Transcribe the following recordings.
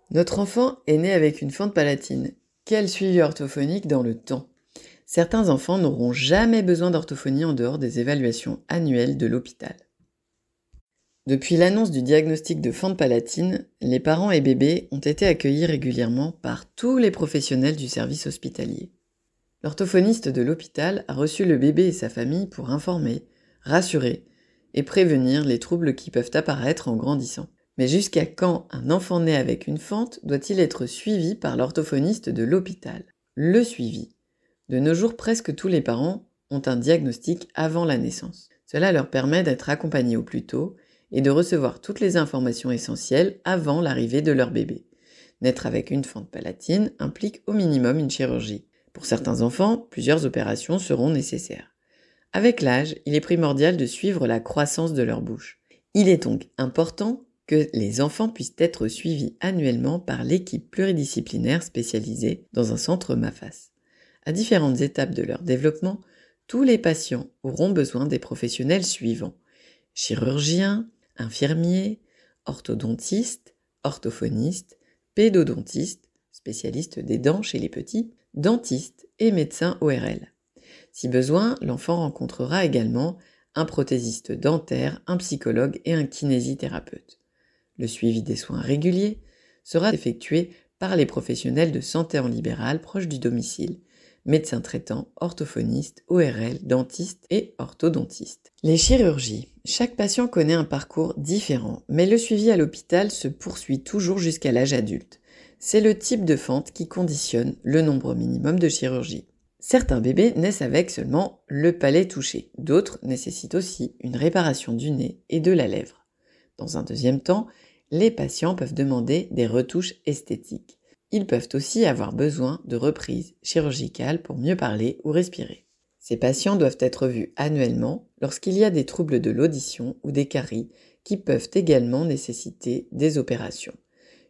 Notre enfant est né avec une fente palatine. Quel suivi orthophonique dans le temps? Certains enfants n'auront jamais besoin d'orthophonie en dehors des évaluations annuelles de l'hôpital. Depuis l'annonce du diagnostic de fente palatine, les parents et bébés ont été accueillis régulièrement par tous les professionnels du service hospitalier. L'orthophoniste de l'hôpital a reçu le bébé et sa famille pour informer, rassurer et prévenir les troubles qui peuvent apparaître en grandissant. Mais jusqu'à quand un enfant né avec une fente doit-il être suivi par l'orthophoniste de l'hôpital? Le suivi. De nos jours, presque tous les parents ont un diagnostic avant la naissance. Cela leur permet d'être accompagnés au plus tôt et de recevoir toutes les informations essentielles avant l'arrivée de leur bébé. Naître avec une fente palatine implique au minimum une chirurgie. Pour certains enfants, plusieurs opérations seront nécessaires. Avec l'âge, il est primordial de suivre la croissance de leur bouche. Il est donc important que les enfants puissent être suivis annuellement par l'équipe pluridisciplinaire spécialisée dans un centre MAFAS. À différentes étapes de leur développement, tous les patients auront besoin des professionnels suivants: chirurgiens, infirmiers, orthodontistes, orthophonistes, pédodontistes, spécialistes des dents chez les petits, dentistes et médecins ORL. Si besoin, l'enfant rencontrera également un prothésiste dentaire, un psychologue et un kinésithérapeute. Le suivi des soins réguliers sera effectué par les professionnels de santé en libéral proches du domicile, médecins traitants, orthophonistes, ORL, dentistes et orthodontistes. Les chirurgies. Chaque patient connaît un parcours différent, mais le suivi à l'hôpital se poursuit toujours jusqu'à l'âge adulte. C'est le type de fente qui conditionne le nombre minimum de chirurgies. Certains bébés naissent avec seulement le palais touché, d'autres nécessitent aussi une réparation du nez et de la lèvre. Dans un deuxième temps, les patients peuvent demander des retouches esthétiques. Ils peuvent aussi avoir besoin de reprises chirurgicales pour mieux parler ou respirer. Ces patients doivent être vus annuellement lorsqu'il y a des troubles de l'audition ou des caries qui peuvent également nécessiter des opérations.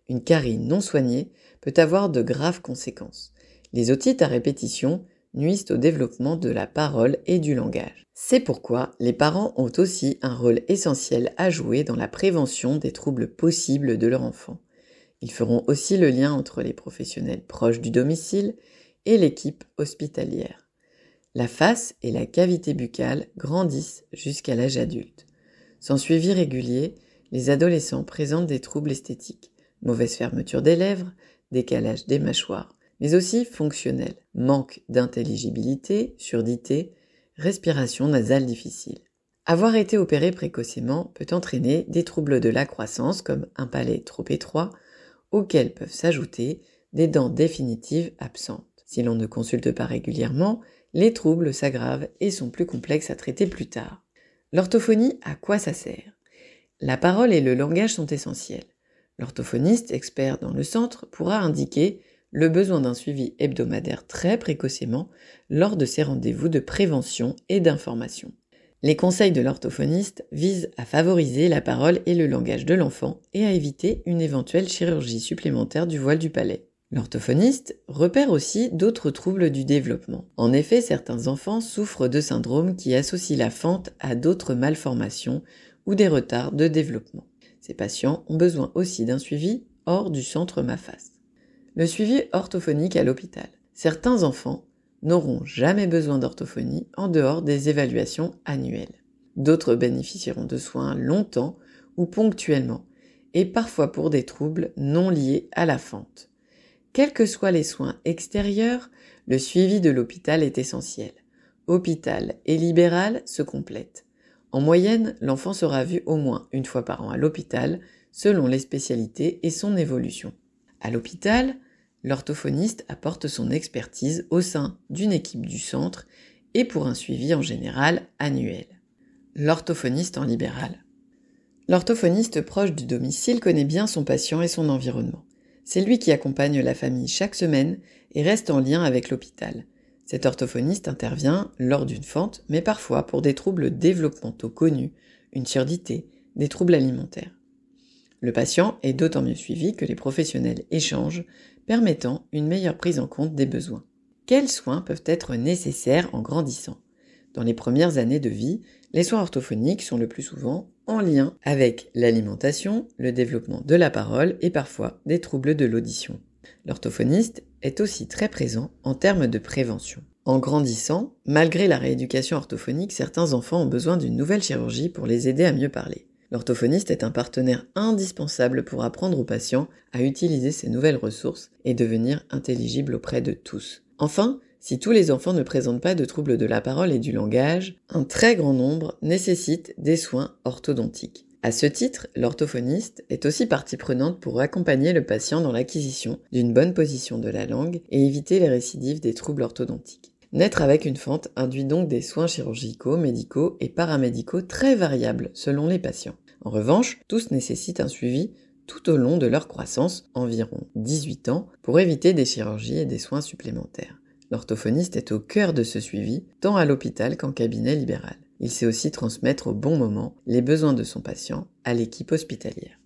Une carie non soignée peut avoir de graves conséquences. Les otites à répétition nuisent au développement de la parole et du langage. C'est pourquoi les parents ont aussi un rôle essentiel à jouer dans la prévention des troubles possibles de leur enfant. Ils feront aussi le lien entre les professionnels proches du domicile et l'équipe hospitalière. La face et la cavité buccale grandissent jusqu'à l'âge adulte. Sans suivi régulier, les adolescents présentent des troubles esthétiques, mauvaise fermeture des lèvres, décalage des mâchoires, mais aussi fonctionnels, manque d'intelligibilité, surdité, respiration nasale difficile. Avoir été opéré précocement peut entraîner des troubles de la croissance comme un palais trop étroit, auxquels peuvent s'ajouter des dents définitives absentes. Si l'on ne consulte pas régulièrement, les troubles s'aggravent et sont plus complexes à traiter plus tard. L'orthophonie, à quoi ça sert? La parole et le langage sont essentiels. L'orthophoniste, expert dans le centre, pourra indiquer le besoin d'un suivi hebdomadaire très précocement lors de ces rendez-vous de prévention et d'information. Les conseils de l'orthophoniste visent à favoriser la parole et le langage de l'enfant et à éviter une éventuelle chirurgie supplémentaire du voile du palais. L'orthophoniste repère aussi d'autres troubles du développement. En effet, certains enfants souffrent de syndromes qui associent la fente à d'autres malformations ou des retards de développement. Ces patients ont besoin aussi d'un suivi hors du centre MAFAS. Le suivi orthophonique à l'hôpital. Certains enfants n'auront jamais besoin d'orthophonie en dehors des évaluations annuelles. D'autres bénéficieront de soins longtemps ou ponctuellement, et parfois pour des troubles non liés à la fente. Quels que soient les soins extérieurs, le suivi de l'hôpital est essentiel. Hôpital et libéral se complètent. En moyenne, l'enfant sera vu au moins une fois par an à l'hôpital, selon les spécialités et son évolution. À l'hôpital, l'orthophoniste apporte son expertise au sein d'une équipe du centre et pour un suivi en général annuel. L'orthophoniste en libéral. L'orthophoniste proche du domicile connaît bien son patient et son environnement. C'est lui qui accompagne la famille chaque semaine et reste en lien avec l'hôpital. Cet orthophoniste intervient lors d'une fente, mais parfois pour des troubles développementaux connus, une surdité, des troubles alimentaires. Le patient est d'autant mieux suivi que les professionnels échangent, permettant une meilleure prise en compte des besoins. Quels soins peuvent être nécessaires en grandissant? Dans les premières années de vie, les soins orthophoniques sont le plus souvent en lien avec l'alimentation, le développement de la parole et parfois des troubles de l'audition. L'orthophoniste est aussi très présent en termes de prévention. En grandissant, malgré la rééducation orthophonique, certains enfants ont besoin d'une nouvelle chirurgie pour les aider à mieux parler. L'orthophoniste est un partenaire indispensable pour apprendre aux patients à utiliser ces nouvelles ressources et devenir intelligible auprès de tous. Enfin, si tous les enfants ne présentent pas de troubles de la parole et du langage, un très grand nombre nécessitent des soins orthodontiques. À ce titre, l'orthophoniste est aussi partie prenante pour accompagner le patient dans l'acquisition d'une bonne position de la langue et éviter les récidives des troubles orthodontiques. Naître avec une fente induit donc des soins chirurgicaux, médicaux et paramédicaux très variables selon les patients. En revanche, tous nécessitent un suivi tout au long de leur croissance, environ 18 ans, pour éviter des chirurgies et des soins supplémentaires. L'orthophoniste est au cœur de ce suivi, tant à l'hôpital qu'en cabinet libéral. Il sait aussi transmettre au bon moment les besoins de son patient à l'équipe hospitalière.